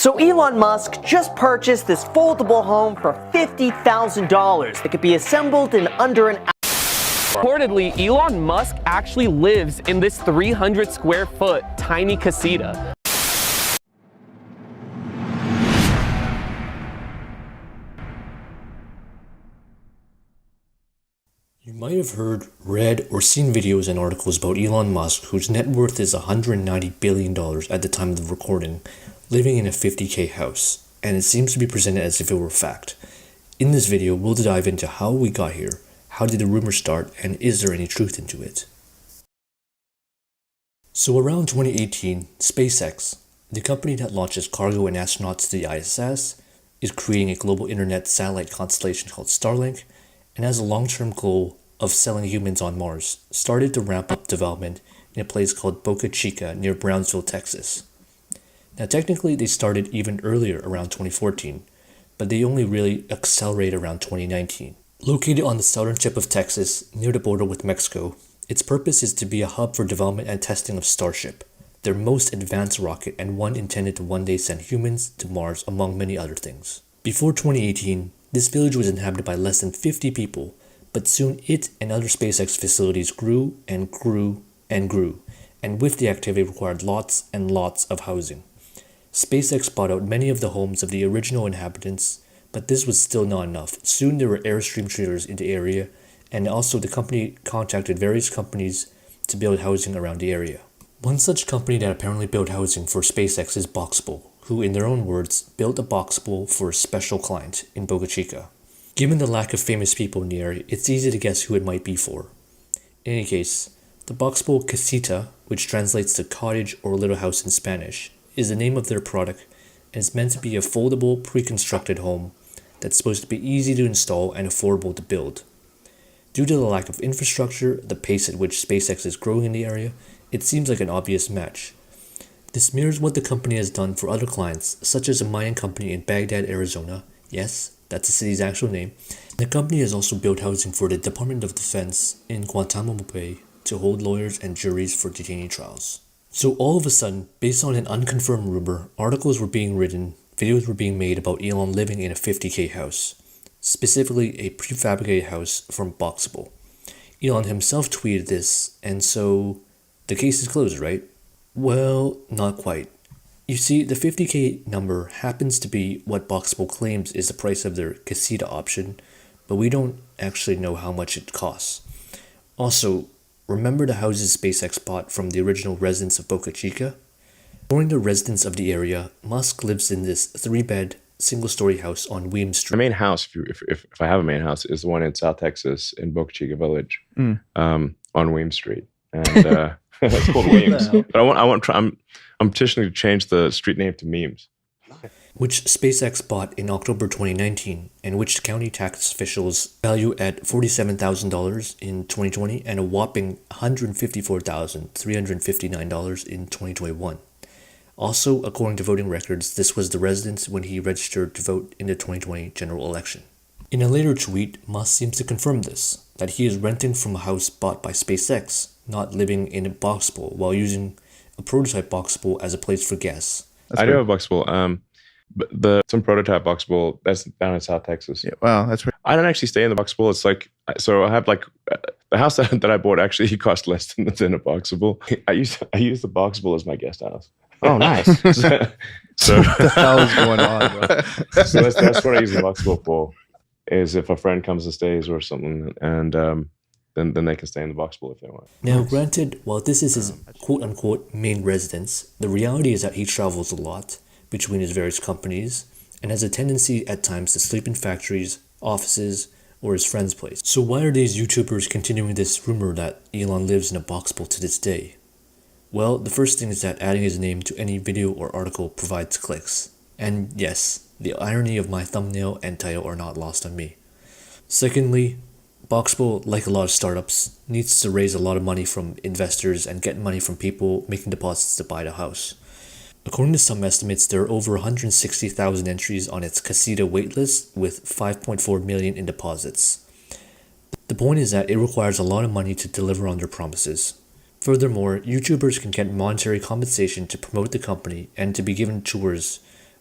So Elon Musk just purchased this foldable home for $50,000 that could be assembled in under an hour. Reportedly, Elon Musk actually lives in this 300 square foot tiny casita. You might have heard, read, or seen videos and articles about Elon Musk, whose net worth is $190 billion at the time of the recording, living in a 50K house, and it seems to be presented as if it were fact. In this video, we'll dive into how we got here, how did the rumor start, and is there any truth into it? So around 2018, SpaceX, the company that launches cargo and astronauts to the ISS, is creating a global internet satellite constellation called Starlink, and has a long-term goal of selling humans on Mars, started to ramp up development in a place called Boca Chica near Brownsville, Texas. Now technically they started even earlier around 2014, but they only really accelerated around 2019. Located on the southern tip of Texas, near the border with Mexico, its purpose is to be a hub for development and testing of Starship, their most advanced rocket and one intended to one day send humans to Mars among many other things. Before 2018, this village was inhabited by less than 50 people, but soon it and other SpaceX facilities grew and grew and grew, and with the activity required lots and lots of housing. SpaceX bought out many of the homes of the original inhabitants, but this was still not enough. Soon there were Airstream trailers in the area, and also the company contacted various companies to build housing around the area. One such company that apparently built housing for SpaceX is Boxable, who in their own words built a Boxable for a special client in Boca Chica. Given the lack of famous people in the area, it's easy to guess who it might be for. In any case, the Boxable Casita, which translates to cottage or little house in Spanish, is the name of their product and is meant to be a foldable, pre-constructed home that's supposed to be easy to install and affordable to build. Due to the lack of infrastructure, the pace at which SpaceX is growing in the area, it seems like an obvious match. This mirrors what the company has done for other clients, such as a mining company in Baghdad, Arizona. Yes, that's the city's actual name. The company has also built housing for the Department of Defense in Guantanamo Bay to hold lawyers and juries for detainee trials. So all of a sudden, based on an unconfirmed rumor, articles were being written, videos were being made about Elon living in a 50K house, specifically a prefabricated house from Boxable. Elon himself tweeted this, and so the case is closed, right? Well, not quite. You see, the 50K number happens to be what Boxable claims is the price of their casita option, but we don't actually know how much it costs. Also, remember the houses SpaceX bought from the original residents of Boca Chica? According to residents of the area, Musk lives in this 3-bed, single-story house on Weems Street. The main house, if I have a main house, is the one in South Texas in Boca Chica Village, on Weems Street, and it's called Weems. But I'm petitioning to change the street name to Memes, which SpaceX bought in October 2019, and which county tax officials value at $47,000 in 2020 and a whopping $154,359 in 2021. Also, according to voting records, this was the residence when he registered to vote in the 2020 general election. In a later tweet, Musk seems to confirm this, that he is renting from a house bought by SpaceX, not living in a Boxable, while using a prototype Boxable as a place for guests. I do have a Boxable, but some prototype Boxable that's down in South Texas. Yeah, wow, that's right. I don't actually stay in the Boxable. It's like, so I have like the house that I bought actually cost less than a Boxable. I use the Boxable as my guest house. Oh, nice. So what the hell is going on, bro? So that's what I use the Boxable for. Is if a friend comes and stays or something, and then they can stay in the Boxable if they want. Now, granted, while this is his quote-unquote main residence, the reality is that he travels a lot between his various companies and has a tendency at times to sleep in factories, offices, or his friend's place. So why are these YouTubers continuing this rumor that Elon lives in a Boxable to this day? Well, the first thing is that adding his name to any video or article provides clicks. And yes, the irony of my thumbnail and title are not lost on me. Secondly, Boxable, like a lot of startups, needs to raise a lot of money from investors and get money from people making deposits to buy the house. According to some estimates, there are over 160,000 entries on its casita waitlist with 5.4 million in deposits. The point is that it requires a lot of money to deliver on their promises. Furthermore, YouTubers can get monetary compensation to promote the company and to be given tours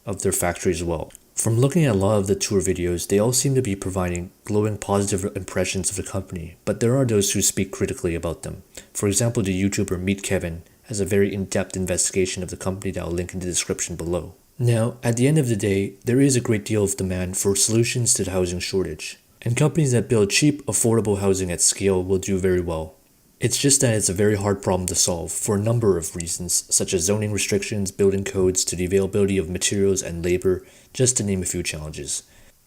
of their factory as well. From looking at a lot of the tour videos, they all seem to be providing glowing positive impressions of the company, but there are those who speak critically about them. For example, the YouTuber Meet Kevin has a very in-depth investigation of the company that I'll link in the description below. Now, at the end of the day, there is a great deal of demand for solutions to the housing shortage, and companies that build cheap, affordable housing at scale will do very well. It's just that it's a very hard problem to solve for a number of reasons, such as zoning restrictions, building codes, to the availability of materials and labor, just to name a few challenges.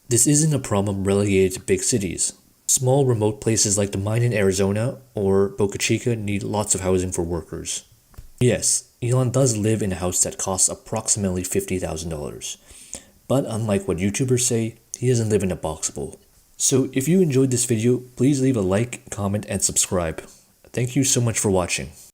This isn't a problem relegated to big cities. Small remote places like the mine in Arizona or Boca Chica need lots of housing for workers. Yes, Elon does live in a house that costs approximately $50,000. But unlike what YouTubers say, he doesn't live in a box bowl. So if you enjoyed this video, please leave a like, comment, and subscribe. Thank you so much for watching.